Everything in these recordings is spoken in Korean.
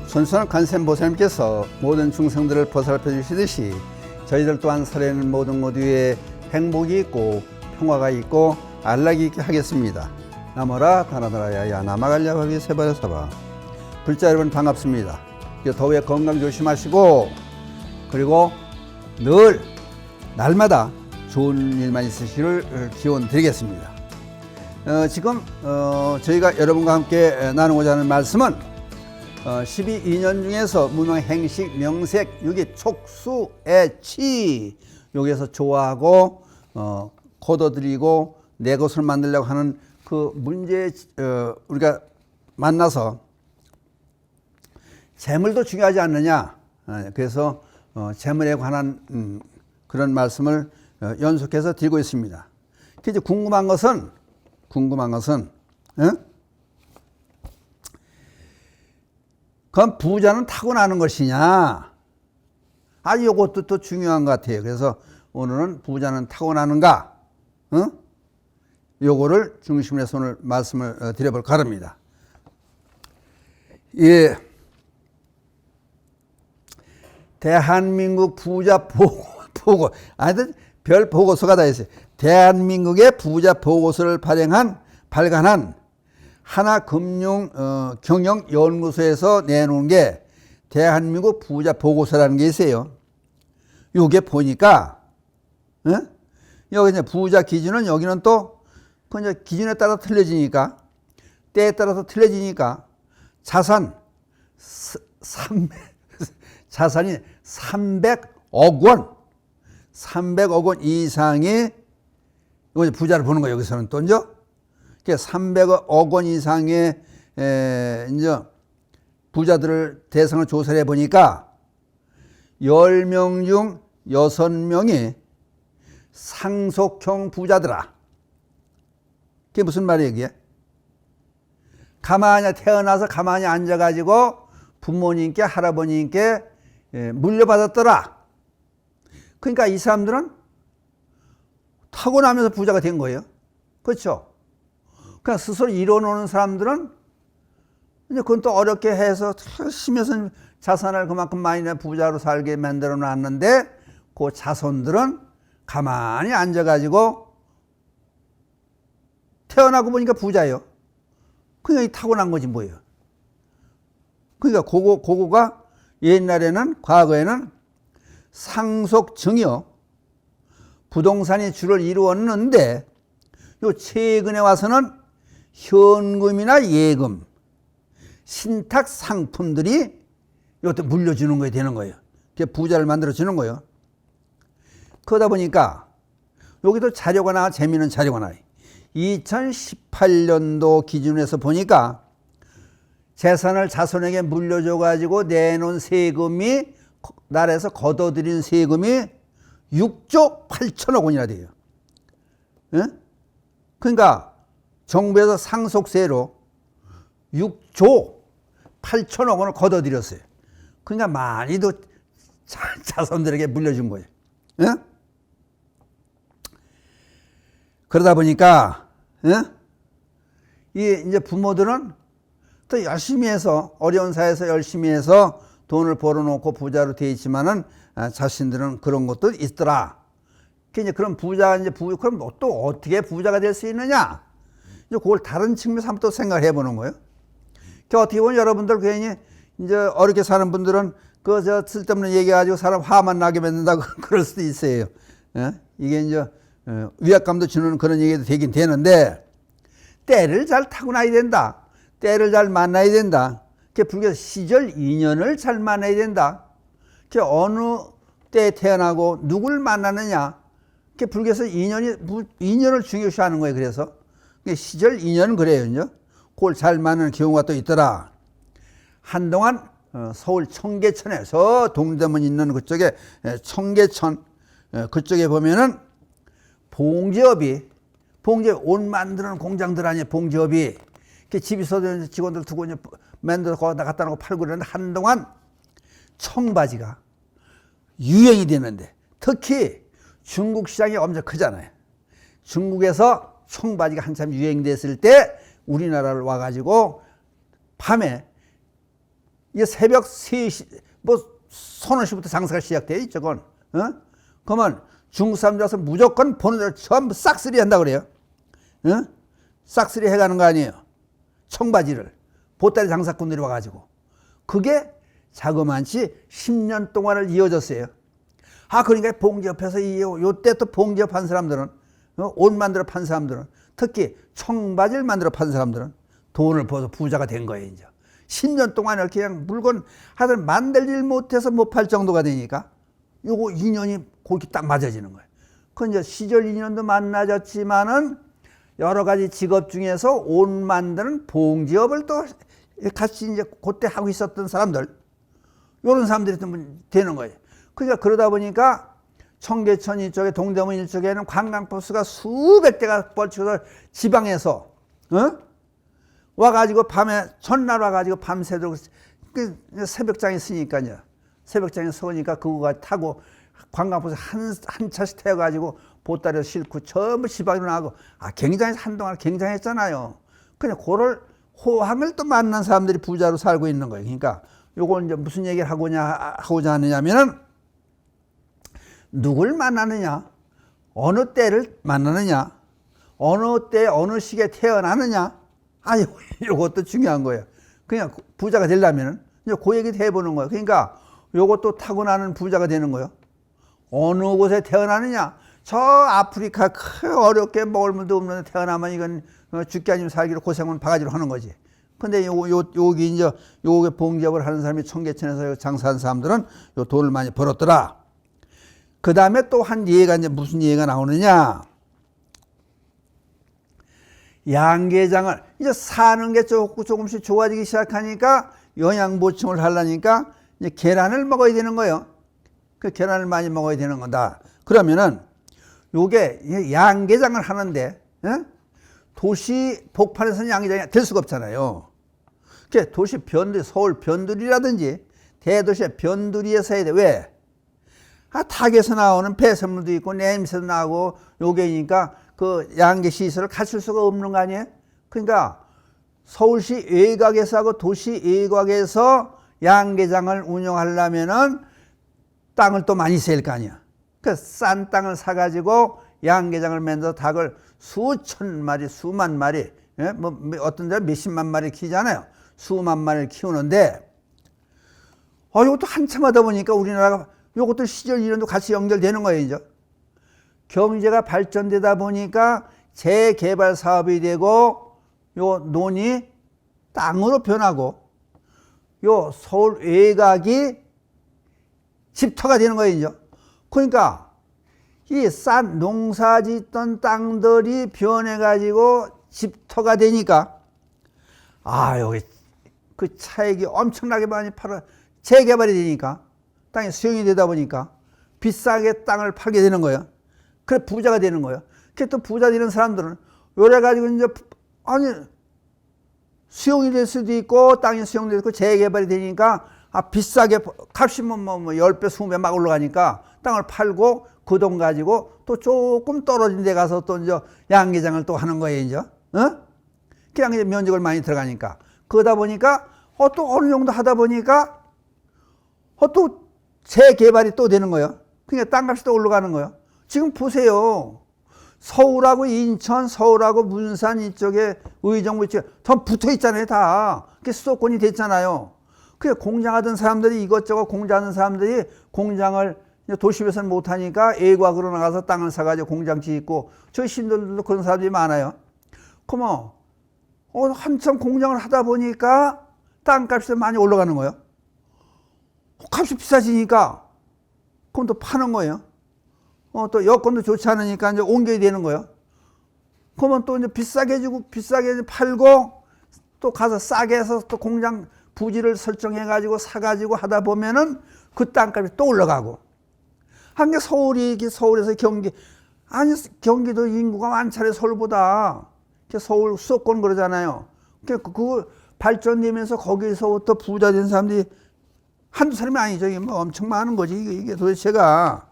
손수원 관세음보살님께서 모든 중생들을 보살펴 주시듯이 저희들 또한 살아있는 모든 모두에 행복이 있고 평화가 있고 안락이 있게 하겠습니다. 나머라 다나다라야야 나마갈야바비 세바르사바. 불자 여러분 반갑습니다. 더위에 건강 조심하시고, 그리고 늘 날마다 좋은 일만 있으시기를 기원 드리겠습니다. 지금 저희가 여러분과 함께 나누고자 하는 말씀은 12인연 중에서 무명, 행식, 명색, 유기, 촉수, 애치, 여기에서 좋아하고 거둬들이고 내 것을 만들려고 하는 그 문제에 우리가 만나서 재물도 중요하지 않느냐. 그래서 재물에 관한 그런 말씀을 연속해서 드리고 있습니다. 이제 궁금한 것은 그럼 부자는 타고나는 것이냐? 이것도 또 중요한 것 같아요. 그래서 오늘은 부자는 타고나는가? 요거를 중심으로 해서 오늘 말씀을 드려볼까 합니다. 예. 대한민국 부자 보고, 별 보고서가 다 있어요. 대한민국의 부자 보고서를 발간한 하나금융경영연구소에서 내놓은 게 대한민국 부자 보고서라는 게 있어요. 요게 보니까, 여기 이제 부자 기준은 여기는 또, 그 이제 기준에 따라 틀려지니까, 때에 따라서 틀려지니까, 자산이 300억 원, 300억 원 이상의 이거 부자를 보는 거예요. 여기서는 또 이제 300억 원 이상의 이제 부자들을 대상을 조사를 해 보니까 10명 중 6명이 상속형 부자더라. 그게 무슨 말이에요, 이게? 가만히 태어나서 가만히 앉아가지고 부모님께 할아버님께 물려받았더라. 그러니까 이 사람들은 타고나면서 부자가 된 거예요. 그렇죠? 그냥 스스로 이뤄놓는 사람들은 이제 그건 또 어렵게 해서 열심히 해서 자산을 그만큼 많이 내 부자로 살게 만들어 놨는데 그 자손들은 가만히 앉아가지고 태어나고 보니까 부자예요. 그러니까 타고난 거지 뭐예요. 그러니까 그거가 옛날에는, 과거에는 상속증이요, 부동산이 주를 이루었는데, 요 최근에 와서는 현금이나 예금, 신탁 상품들이 이것도 물려주는 거에 되는 거예요. 그게 부자를 만들어주는 거예요. 그러다 보니까 여기도 자료가 나와, 재미있는 자료가 나와요. 2018년도 기준에서 보니까 재산을 자손에게 물려줘가지고 내놓은 세금이, 나라에서 걷어들인 세금이 6조 8천억 원이나 돼요. 그러니까 정부에서 상속세로 6조 8천억 원을 걷어들였어요. 그러니까 많이도 자손들에게 물려준 거예요. 그러다 보니까 이 이제 부모들은 또 열심히 해서, 어려운 사회에서 열심히 해서 돈을 벌어놓고 부자로 돼 있지만은 자신들은 그런 것도 있더라. 이제 그런 부자, 그럼 또 어떻게 부자가 될 수 있느냐? 이제 그걸 다른 측면에서 한번 또 생각을 해보는 거예요. 어떻게 보면 여러분들 괜히 이제 어렵게 사는 분들은 쓸데없는 얘기해가지고 사람 화만 나게 만든다고 그럴 수도 있어요. 이게 이제 위압감도 주는 그런 얘기도 되긴 되는데, 때를 잘 타고나야 된다. 때를 잘 만나야 된다. 불교에서 시절 인연을 잘 만나야 된다. 어느 때에 태어나고 누굴 만나느냐. 불교에서 인연을 중요시하는 거예요. 그래서 시절 인연은 그래요. 이제 그걸 잘 만나는 경우가 또 있더라. 한동안 서울 청계천에, 동대문 있는 그쪽에 청계천 그쪽에 보면은 봉제업이 옷 만드는 공장들 아니에요. 봉제업이 집에서 직원들 두고 이제 만들어서 거기다 갖다 놓고 팔고 그러는데, 한동안 청바지가 유행이 되는데, 특히 중국 시장이 엄청 크잖아요. 중국에서 청바지가 한참 유행됐을 때 우리나라를 와가지고 밤에 이게 새벽 3시, 뭐, 서너 시부터 장사가 시작돼, 이쪽은. 그러면 중국 사람들 와서 무조건 보는 대로 전부 싹쓸이 한다 그래요. 싹쓸이 해가는 거 아니에요. 청바지를. 보따리 장사꾼들이 와가지고. 그게 자그만치 10년 동안을 이어졌어요. 그러니까 봉지업해서 요때 또 봉지업 한 사람들은, 옷 만들어 판 사람들은, 특히 청바지를 만들어 판 사람들은 돈을 벌어서 부자가 된 거예요, 이제. 10년 동안 이렇게 그냥 물건 하여튼 만들질 못해서 못 팔 정도가 되니까 요거 인연이 그렇게 딱 맞아지는 거예요. 그 이제 시절 인연도 만나졌지만은 여러 가지 직업 중에서 옷 만드는 봉지업을 또 같이 이제 그때 하고 있었던 사람들, 요런 사람들이 되는 거예요. 그러니까 그러다 보니까 청계천 이쪽에 동대문 이쪽에는 관광버스가 수백 대가 뻗쳐서 지방에서, 와가지고 밤에, 전날 와가지고 밤새도록 그 새벽장에 쓰니까요. 새벽장에 서니까 그거 타고 관광버스 한 차씩 태워가지고 보따리를 싣고 전부 지방으로 나가고, 굉장히 한동안 굉장했잖아요. 그냥 그럴 호황을 또 만난 사람들이 부자로 살고 있는 거예요. 그러니까 요걸 이제 무슨 얘기를 하고자 하느냐면은, 누굴 만나느냐, 어느 때를 만나느냐, 어느 때 어느 시기에 태어나느냐, 요것도 중요한 거예요. 그냥 부자가 되려면은 이제 그 얘기 해보는 거예요. 그러니까 요것도 타고나는 부자가 되는 거예요. 어느 곳에 태어나느냐, 저 아프리카 어렵게 먹을 물도 없는 데 태어나면 이건 죽기 아니면 살기로 고생은 바가지로 하는 거지. 근데 여기 이제 요게 봉지업을 하는 사람이 청계천에서 장사하는 사람들은 요 돈을 많이 벌었더라. 그 다음에 또 한 예가 이제 무슨 예가 나오느냐. 양계장을, 이제 사는 게 조금씩 좋아지기 시작하니까 영양 보충을 하려니까 이제 계란을 먹어야 되는 거예요. 그 계란을 많이 먹어야 되는 거다. 그러면은 요게 양계장을 하는데, 도시 복판에서는 양계장이 될 수가 없잖아요. 도시 변두리, 서울 변두리라든지 대도시의 변두리에서 해야 돼. 왜? 닭에서 나오는 배설물도 있고 냄새도 나고 요게니까 그 양계 시설을 갖출 수가 없는 거 아니에요? 그러니까 서울시 외곽에서 하고 도시 외곽에서 양계장을 운영하려면은 땅을 또 많이 써야 할 거 아니야. 그 싼 땅을 사가지고 양계장을 만들어 닭을 수천 마리, 수만 마리, 뭐 어떤 데는 몇십만 마리 키우잖아요. 수만 마리를 키우는데, 이것도 한참 하다 보니까 우리나라가 요것도 시절 이론도 같이 연결되는 거예요, 이제. 경제가 발전되다 보니까 재개발 사업이 되고, 요 논이 땅으로 변하고, 요 서울 외곽이 집터가 되는 거예요, 이제. 그러니까, 이 싼 농사 짓던 땅들이 변해가지고 집터가 되니까, 여기 그 차익이 엄청나게 많이 재개발이 되니까, 땅이 수용이 되다 보니까 비싸게 땅을 팔게 되는 거예요. 그래 부자가 되는 거예요. 그래 또 부자 되는 사람들은 요래 가지고 이제 수용이 될 수도 있고 땅이 수용될 수도 있고 재개발이 되니까 비싸게 값이 뭐 10배, 20배 막 올라가니까 땅을 팔고 그 돈 가지고 또 조금 떨어진 데 가서 또 이제 양계장을 또 하는 거예요, 이제. 그냥 이제 면적을 많이 들어가니까. 그러다 보니까 또 어느 정도 하다 보니까 또 재개발이 또 되는 거예요. 그러니까 땅값이 또 올라가는 거예요. 지금 보세요. 서울하고 인천, 서울하고 문산 이쪽에 의정부 이쪽에 더 붙어 있잖아요, 다. 그게 수도권이 됐잖아요. 그게 공장하던 사람들이 이것저것 공장하는 사람들이 공장을 도심에서는 못하니까 외곽으로 나가서 땅을 사가지고 공장 짓고, 저희 신도들도 그런 사람들이 많아요. 그러면 한참 공장을 하다 보니까 땅값이 많이 올라가는 거예요. 값이 비싸지니까 그럼 또 파는 거예요. 또 여건도 좋지 않으니까 이제 옮겨야 되는 거예요. 그러면 또 이제 비싸게 주고 비싸게 팔고 또 가서 싸게 해서 또 공장 부지를 설정해 가지고 사 가지고 하다 보면은 그 땅값이 또 올라가고. 한 게 서울에서 경기도 인구가 많잖아요, 서울보다. 서울 수도권 그러잖아요. 그 발전되면서 거기서부터 부자 된 사람들이 한두 사람이 아니죠. 이게 뭐 엄청 많은 거지. 이게 도대체가,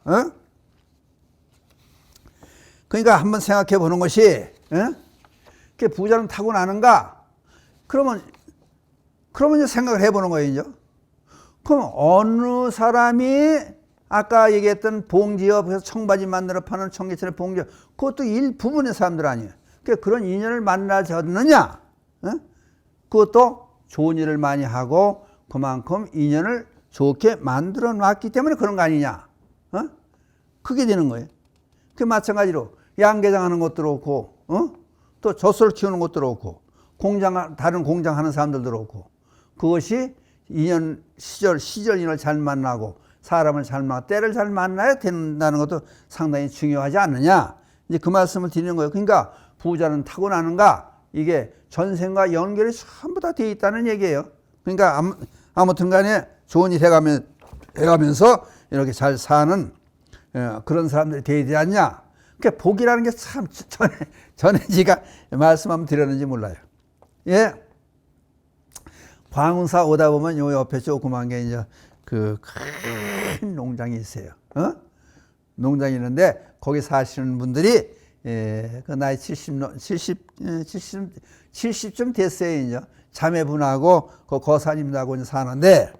그러니까 한번 생각해 보는 것이, 부자는 타고나는가? 그러면 이제 생각을 해 보는 거예요, 이제. 그럼 어느 사람이 아까 얘기했던 봉지업에서 청바지 만들어 파는 청계천의 봉지업, 그것도 일부분의 사람들 아니에요. 그러니까 그런 인연을 만나졌느냐? 어? 그것도 좋은 일을 많이 하고 그만큼 인연을 좋게 만들어 놨기 때문에 그런 거 아니냐? 어? 그게 되는 거예요. 그 마찬가지로 양계장 하는 것도 그렇고, 또 젖소를 키우는 것도 그렇고, 다른 공장 하는 사람들도 그렇고, 그것이 인연, 시절 인연을 잘 만나고, 사람을 잘 만나고, 때를 잘 만나야 된다는 것도 상당히 중요하지 않느냐? 이제 그 말씀을 드리는 거예요. 그러니까 부자는 타고나는가? 이게 전생과 연결이 전부 다 되어 있다는 얘기예요. 그러니까 아무튼 간에 좋은 일 해가면서 이렇게 잘 사는 그런 사람들이 되어야 되지 않냐? 그러니까 복이라는 게 참 전에 제가 말씀 한번 드렸는지 몰라요. 예. 광운사 오다 보면 요 옆에 조그만 게 이제 그 큰 농장이 있어요. 농장이 있는데 거기 사시는 분들이 그 나이 70쯤 됐어요. 이제 자매분하고 그 거사님하고 이제 사는데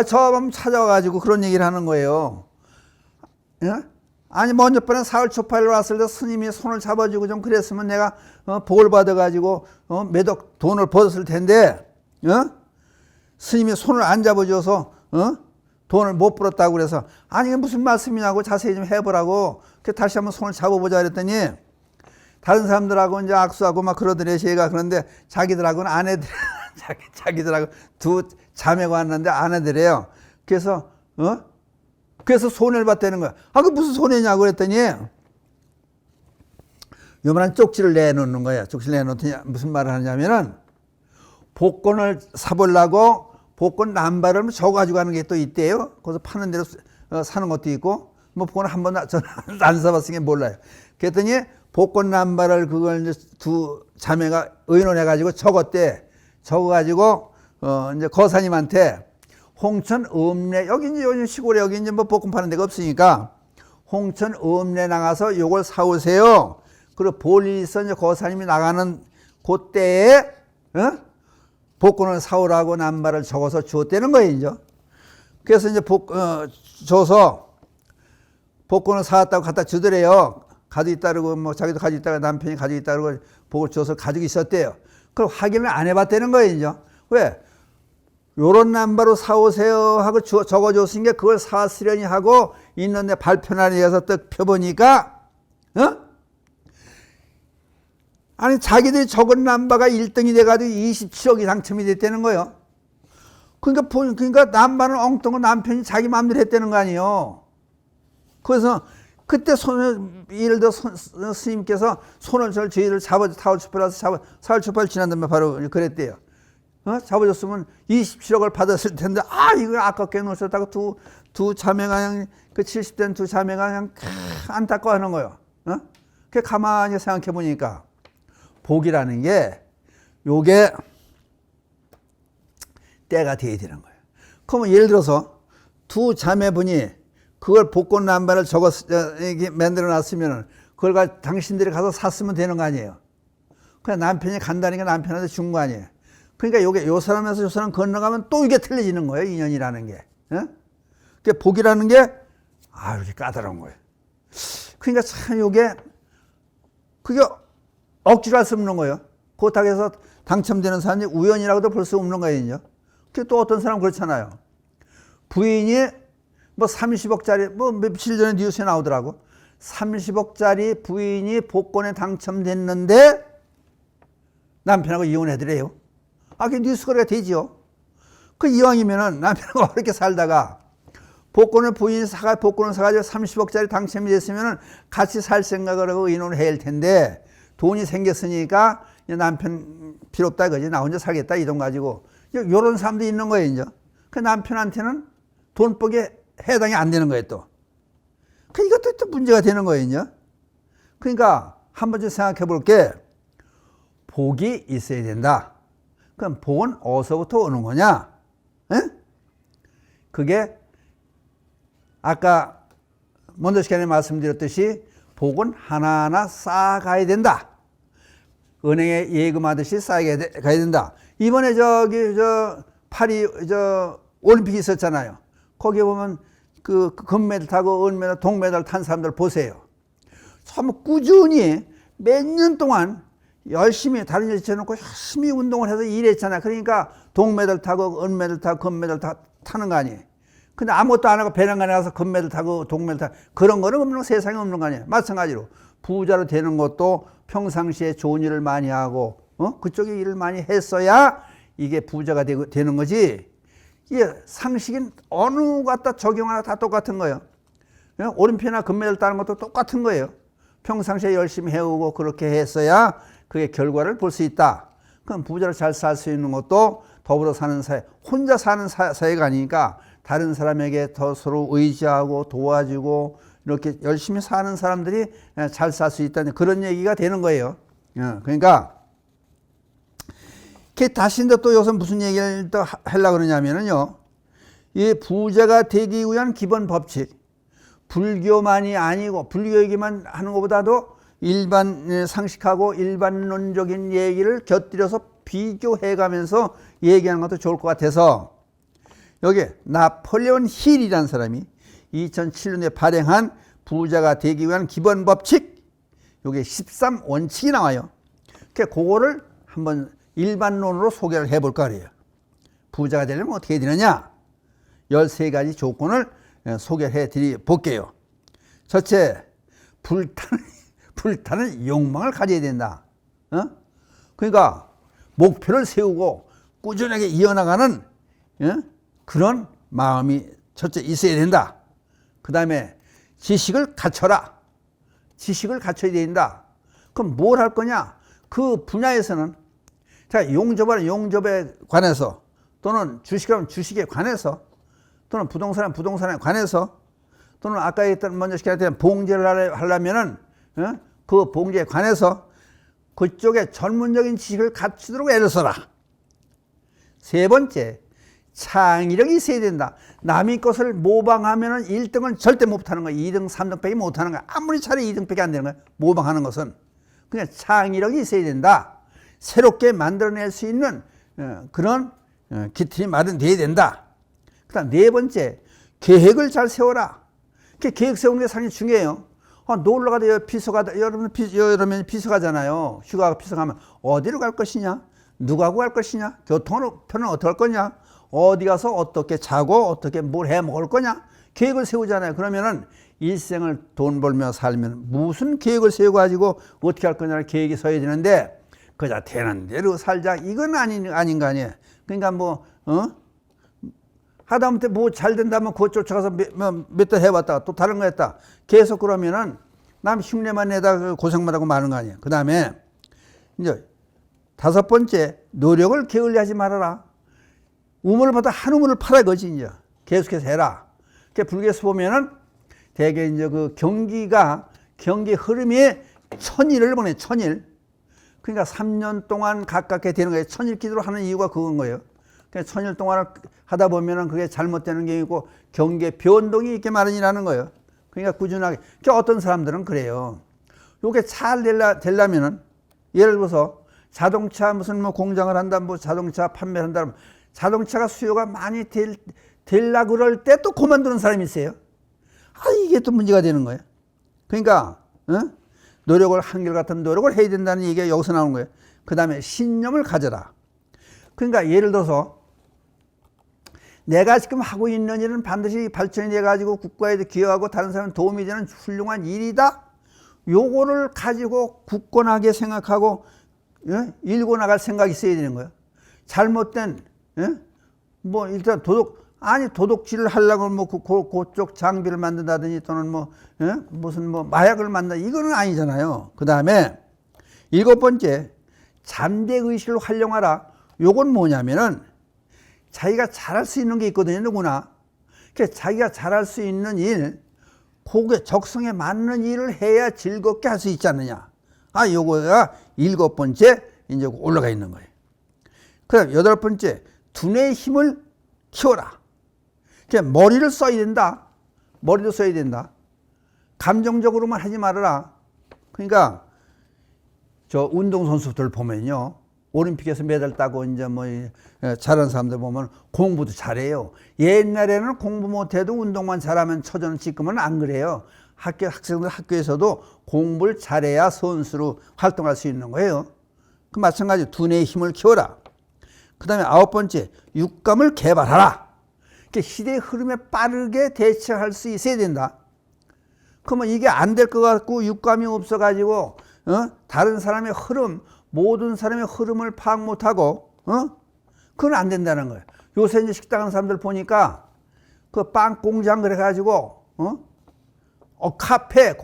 저번 찾아와가지고 그런 얘기를 하는 거예요. 예? 아니 먼저 번에 사흘 초파일 왔을 때 스님이 손을 잡아주고 좀 그랬으면 내가 복을 받아가지고 매덕 돈을 벌었을 텐데 스님이 손을 안 잡아줘서 돈을 못 벌었다고 그래서 아니 이게 무슨 말씀이냐고 자세히 좀 해보라고 다시 한번 손을 잡아보자 그랬더니 다른 사람들하고 이제 악수하고 막 그러더래. 제가 그런데 자기들하고는 아내들 자기들하고 두 자매가 왔는데 아내들이에요. 그래서 손해를 봤다는 거야. 그 무슨 손해냐고 그랬더니 요만한 쪽지를 내놓는 거야. 쪽지를 내놓더니 무슨 말을 하냐면은 복권을 사보려고 복권 남발을 적어가지고 가는 게 또 있대요. 거기서 파는 대로 사는 것도 있고 뭐 복권을 한 번도 저는 안 사봤으니까 몰라요. 그랬더니 복권 남발을 그걸 이제 두 자매가 의논해가지고 적었대. 적어가지고 이제 거사님한테 홍천 읍내 여기 이제 요즘 시골에 여기 이제 뭐 복권 파는 데가 없으니까 홍천 읍내 나가서 요걸 사오세요. 그리고 볼일 있어 이제 거사님이 나가는 그때에 복권을 사오라고 남발을 적어서 주었다는 거예요. 이제. 그래서 이제 줘서 복권을 사왔다고 갖다 주더래요. 가지고 있다고 뭐 자기도 가지고 있다가 남편이 가지고 있다고 복을 줘서 가지고 있었대요. 그걸 확인을 안 해봤다는 거예요. 이제. 왜? 요런 남바로 사오세요 하고 적어줬으니까 그걸 사왔으려니 하고 있는데 발표날에 딱 펴보니까 아니 자기들이 적은 남바가 1등이 돼가지고 27억이 당첨이 됐다는 거예요. 그러니까 남바는 엉뚱한 남편이 자기 마음대로 했다는 거 아니에요. 그래서 그때 예를 들어 스님께서 손을 저희를 사흘 초파를 지난 다음에 바로 그랬대요. 잡아줬으면 27억을 받았을 텐데 이거 아깝게 놓으셨다고 두 자매가 그냥 그 70된 두 자매가 그냥 안타까워하는 거예요. 그 가만히 생각해 보니까 복이라는 게 요게 때가 돼야 되는 거예요. 그러면 예를 들어서 두 자매분이 그걸 복권 남발을 만들어 놨으면 그걸 당신들이 가서 샀으면 되는 거 아니에요. 그냥 남편이 간다니까 남편한테 준 거 아니에요. 그러니까 요게 요 사람에서 요 사람 건너가면 또 이게 틀려지는 거예요. 인연이라는 게. 그 복이라는 게 이렇게 까다로운 거예요. 그러니까 참 요게 그게 억지로 할 수 없는 거예요. 그렇다고 해서 당첨되는 사람이 우연이라고도 볼 수 없는 거예요. 그 또 어떤 사람 그렇잖아요. 부인이 뭐 30억짜리 뭐 며칠 전에 뉴스에 나오더라고. 30억짜리 부인이 복권에 당첨됐는데 남편하고 이혼해드래요. 그 뉴스거리가 되지요. 그 이왕이면은 남편하고 그렇게 살다가 복권을 사가지고 30억짜리 당첨이 됐으면은 같이 살 생각을 하고 이혼을 해야 할 텐데 돈이 생겼으니까 남편 필요 없다 그지. 나 혼자 살겠다 이 돈 가지고. 요런 사람도 있는 거예요, 이제. 그 남편한테는 돈복에 해당이 안 되는 거예요, 또. 이것도 또 문제가 되는 거예요, 이제. 그러니까 한 번쯤 생각해 볼게. 복이 있어야 된다. 그럼 복은 어디서부터 오는 거냐? 그게 아까 먼저 시간에 말씀드렸듯이 복은 하나하나 쌓아가야 된다. 은행에 예금하듯이 쌓아가야 된다. 이번에 올림픽이 있었잖아요. 거기에 보면 그 금메달 타고 은메달, 동메달 탄 사람들 보세요. 참 꾸준히 몇 년 동안 열심히 다른 일 제쳐놓고 열심히 운동을 해서 일했잖아요. 그러니까 동메달 타고 은메달 타고 금메달 타는 거 아니에요. 근데 아무것도 안 하고 배낭간에 가서 금메달 타고 동메달 타고 그런 거는 없는 거, 세상에 없는 거 아니에요. 마찬가지로 부자로 되는 것도 평상시에 좋은 일을 많이 하고 그쪽에 일을 많이 했어야 이게 부자가 되는 거지. 이게 상식인 어느 갖다 적용하나 다 똑같은 거예요. 올림피아나 금메달 따는 것도 똑같은 거예요. 평상시에 열심히 해오고 그렇게 했어야 그게 결과를 볼 수 있다. 그럼 부자로 잘 살 수 있는 것도 더불어 사는 사회, 혼자 사는 사회가 아니니까 다른 사람에게 더 서로 의지하고 도와주고 이렇게 열심히 사는 사람들이 잘 살 수 있다는 그런 얘기가 되는 거예요. 그러니까 다시 또 여기서 무슨 얘기를 또 하려고 그러냐면요. 이 부자가 되기 위한 기본 법칙. 불교만이 아니고 불교 얘기만 하는 것보다도 일반 상식하고 일반론적인 얘기를 곁들여서 비교해가면서 얘기하는 것도 좋을 것 같아서 여기 나폴레온 힐이라는 사람이 2007년에 발행한 부자가 되기 위한 기본 법칙 여기 13원칙이 나와요. 그거를 한번 일반론으로 소개를 해볼까 그래요. 부자가 되려면 어떻게 해야 되느냐? 13가지 조건을 소개해 드려 볼게요. 첫째, 불타는 욕망을 가져야 된다. 그러니까 목표를 세우고 꾸준하게 이어나가는 그런 마음이 첫째 있어야 된다. 그 다음에 지식을 갖춰라. 지식을 갖춰야 된다. 그럼 뭘 할 거냐? 그 분야에서는 자, 용접에 관해서 또는 주식하면 주식에 관해서 또는 부동산은 부동산에 관해서 또는 아까 먼저 시켰던 봉제를 하려면은 그 봉제에 관해서 그쪽에 전문적인 지식을 갖추도록 애를 써라. 세 번째, 창의력이 있어야 된다. 남의 것을 모방하면은 1등은 절대 못하는 거야. 2등, 3등밖에 못하는 거야. 아무리 잘해 2등밖에 안 되는 거야. 모방하는 것은. 그냥 창의력이 있어야 된다. 새롭게 만들어낼 수 있는 그런 기틀이 마련되어야 된다. 그 다음 네 번째, 계획을 잘 세워라. 계획 세우는 게 상당히 중요해요. 놀러 가다 여러분 피서 가잖아요. 휴가 피서 가면 어디로 갈 것이냐? 누구하고 갈 것이냐? 교통편은 어떻게 할 거냐? 어디 가서 어떻게 자고 어떻게 뭘 해 먹을 거냐? 계획을 세우잖아요. 그러면은 일생을 돈 벌며 살면 무슨 계획을 세워가지고 어떻게 할 거냐를 계획이 서야 되는데 그자 되는 대로 살자 이건 아닌 거 아니에요. 그러니까 하다못해 뭐 잘 된다면 그거 쫓아가서 몇 달 해봤다가 또 다른 거 했다. 계속 그러면은 남 흉내만 내다 고생만 하고 마는 거 아니에요. 그 다음에 이제 다섯 번째, 노력을 게을리하지 말아라. 우물을 받아 한 우물을 팔아 거지 이제 계속해서 해라. 불교에서 보면은 대개 이제 그 경기 흐름이 천일을 보내 천일. 그러니까 3년 동안 가깝게 되는 거예요. 천일 기도를 하는 이유가 그건 거예요. 그러니까 천일 동안을 하다 보면은 그게 잘못되는 게 있고 경계 변동이 있게 마련이라는 거예요. 그러니까 꾸준하게. 그러니까 어떤 사람들은 그래요. 요게 잘 되려면은 예를 들어서 자동차 무슨 뭐 공장을 한다, 뭐 자동차 판매를 한다, 자동차가 수요가 많이 될라 그럴 때 또 그만두는 사람이 있어요. 이게 또 문제가 되는 거예요. 그러니까 노력을 한결같은 노력을 해야 된다는 얘기가 여기서 나오는 거예요. 그 다음에 신념을 가져라. 그러니까 예를 들어서 내가 지금 하고 있는 일은 반드시 발전이 돼가지고 국가에도 기여하고 다른 사람에 도움이 되는 훌륭한 일이다. 요거를 가지고 굳건하게 생각하고 일고 나갈 생각이 있어야 되는 거예요. 잘못된 뭐 일단 도둑질을 하려고 뭐 그쪽 장비를 만든다든지 또는 무슨 마약을 만든다 이거는 아니잖아요. 그 다음에 일곱 번째, 잠재의식을 활용하라. 요건 뭐냐면은 자기가 잘할 수 있는 게 있거든요. 누구나. 그러니까 자기가 잘할 수 있는 일, 그게 적성에 맞는 일을 해야 즐겁게 할 수 있지 않느냐. 요거가 일곱 번째 이제 올라가 있는 거예요. 그다음 여덟 번째, 두뇌의 힘을 키워라. 그러니까 머리를 써야 된다. 머리도 써야 된다. 감정적으로만 하지 말아라. 그러니까 저 운동선수들 보면요. 올림픽에서 메달 따고 이제 뭐 잘하는 사람들 보면 공부도 잘해요. 옛날에는 공부 못해도 운동만 잘하면 초전 지금은 안 그래요. 학생들 학교에서도 공부를 잘해야 선수로 활동할 수 있는 거예요. 그 마찬가지 두뇌의 힘을 키워라. 그 다음에 9번째, 육감을 개발하라. 시대의 흐름에 빠르게 대처할 수 있어야 된다. 그러면 이게 안 될 것 같고 육감이 없어가지고 다른 사람의 흐름, 모든 사람의 흐름을 파악 못하고 그건 안 된다는 거예요. 요새 이제 식당 하는 사람들 보니까 그 빵 공장 그래가지고 카페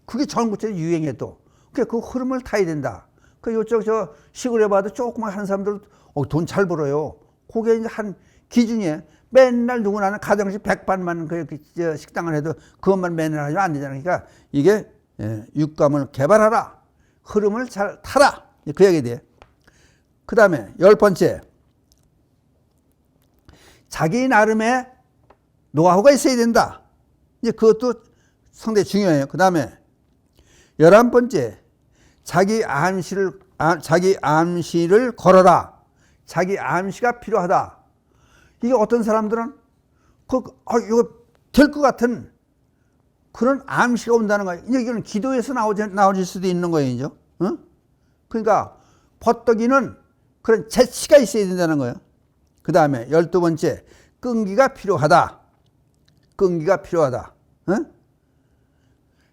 그게 전국적으로 유행해 또. 그 흐름을 타야 된다. 그 요쪽 저 시골에 봐도 조그만 하는 사람들 돈 잘 벌어요. 그게 이제 한 기준이에요. 맨날 누구나는 가정식 100반만 그 식당을 해도 그것만 맨날 하면 안 되잖아요. 그러니까 이게 육감을 개발하라. 흐름을 잘 타라. 그 얘기 돼. 그 다음에 10번째. 자기 나름의 노하우가 있어야 된다. 이제 그것도 상당히 중요해요. 그 다음에 11번째. 자기 암시를 걸어라. 자기 암시가 필요하다. 이게 어떤 사람들은 이거 될 것 같은 그런 암시가 온다는 거예요. 이거는 기도에서 나오질 수도 있는 거예요. 그러니까 버떡이는 그런 재치가 있어야 된다는 거예요. 그 다음에 12번째, 끈기가 필요하다. 끈기가 필요하다.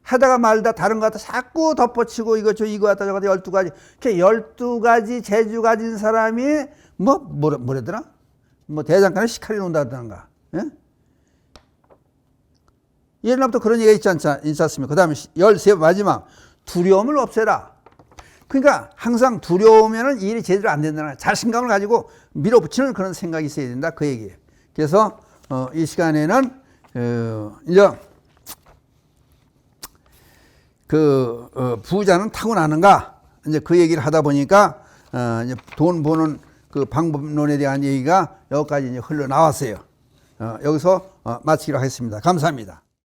하다가 말다 다른 거 갖다 자꾸 덮어치고 이거 갖다 저거 12가지. 12가지 재주 가진 사람이 뭐라더라? 대장간에 시칼이 논다든가. 옛날부터 그런 얘기가 있지 않습니까? 그 다음에 13 마지막, 두려움을 없애라. 그러니까 항상 두려우면은 일이 제대로 안 된다는 거야. 자신감을 가지고 밀어붙이는 그런 생각이 있어야 된다. 그 얘기예요. 그래서 이 시간에는 이제 부자는 타고나는가? 이제 그 얘기를 하다 보니까 이제 돈 버는 그 방법론에 대한 얘기가 여기까지 이제 흘러나왔어요. 여기서 마치기로 하겠습니다. 감사합니다.